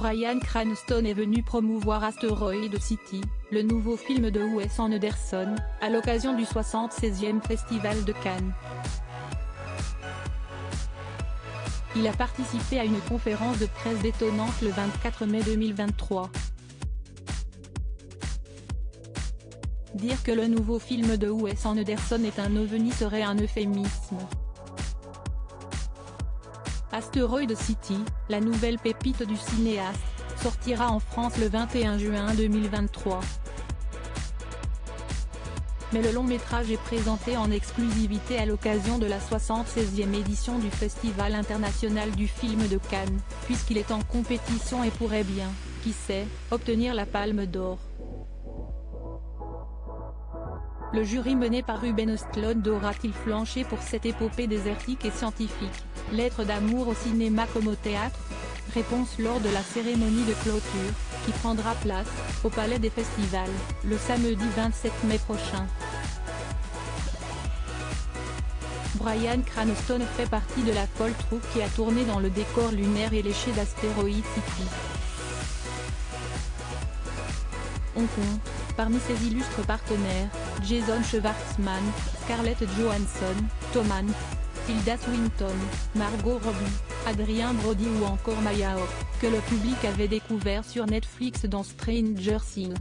Bryan Cranston est venu promouvoir Asteroid City, le nouveau film de Wes Anderson, à l'occasion du 76e Festival de Cannes. Il a participé à une conférence de presse détonnante le 24 mai 2023. Dire que le nouveau film de Wes Anderson est un ovni serait un euphémisme. Asteroid City, la nouvelle pépite du cinéaste, sortira en France le 21 juin 2023. Mais le long métrage est présenté en exclusivité à l'occasion de la 76e édition du Festival international du film de Cannes, puisqu'il est en compétition et pourrait bien, qui sait, obtenir la Palme d'Or. Le jury mené par Ruben Östlund aura-t-il flanché pour cette épopée désertique et scientifique, lettre d'amour au cinéma comme au théâtre? Réponse lors de la cérémonie de clôture, qui prendra place, au Palais des Festivals, le samedi 27 mai prochain. Bryan Cranston fait partie de la folle troupe qui a tourné dans le décor lunaire et léché d'Asteroid City. On compte, parmi ses illustres partenaires, Jason Schwartzman, Scarlett Johansson, Tom Hanks, Tilda Swinton, Margot Robbie, Adrien Brody ou encore Maya Hawke, que le public avait découvert sur Netflix dans Stranger Things.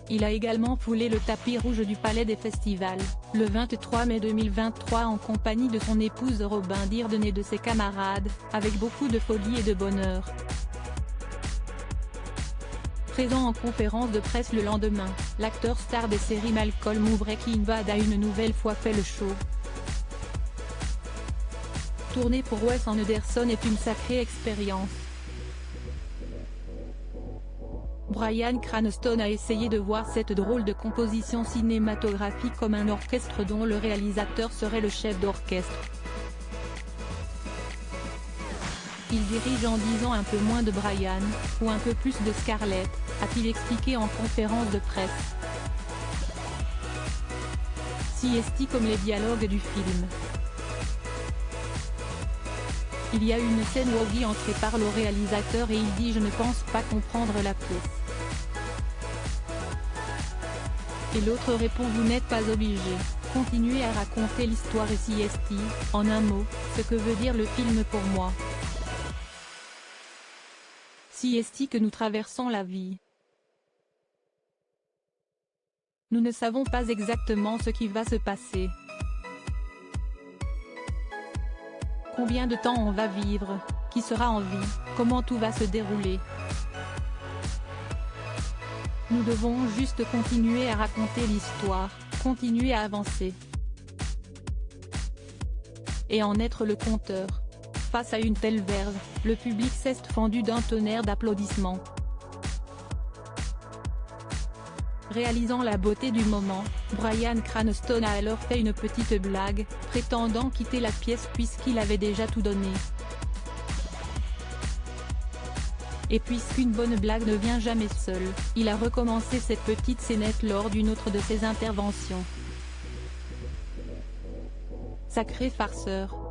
Il a également foulé le tapis rouge du Palais des Festivals, le 23 mai 2023 en compagnie de son épouse Robin Dearden et de ses camarades, avec beaucoup de folie et de bonheur. Présent en conférence de presse le lendemain, l'acteur star des séries Malcolm ou Breaking Bad a une nouvelle fois fait le show. Tourner pour Wes Anderson est une sacrée expérience. Bryan Cranston a essayé de voir cette drôle de composition cinématographique comme un orchestre dont le réalisateur serait le chef d'orchestre. Il dirige en disant un peu moins de Bryan, ou un peu plus de Scarlett, a-t-il expliqué en conférence de presse. CST comme les dialogues du film. Il y a une scène où Oggy entre et parle au réalisateur et il dit « Je ne pense pas comprendre la pièce ». Et l'autre répond « Vous n'êtes pas obligé, continuez à raconter l'histoire et CST, en un mot, ce que veut dire le film pour moi. CST que nous traversons la vie. Nous ne savons pas exactement ce qui va se passer. Combien de temps on va vivre, qui sera en vie, comment tout va se dérouler. Nous devons juste continuer à raconter l'histoire, continuer à avancer. Et en être le conteur. Face à une telle verve, le public s'est fendu d'un tonnerre d'applaudissements. Réalisant la beauté du moment, Bryan Cranston a alors fait une petite blague, prétendant quitter la pièce puisqu'il avait déjà tout donné. Et puisqu'une bonne blague ne vient jamais seule, il a recommencé cette petite scénette lors d'une autre de ses interventions. Sacré farceur.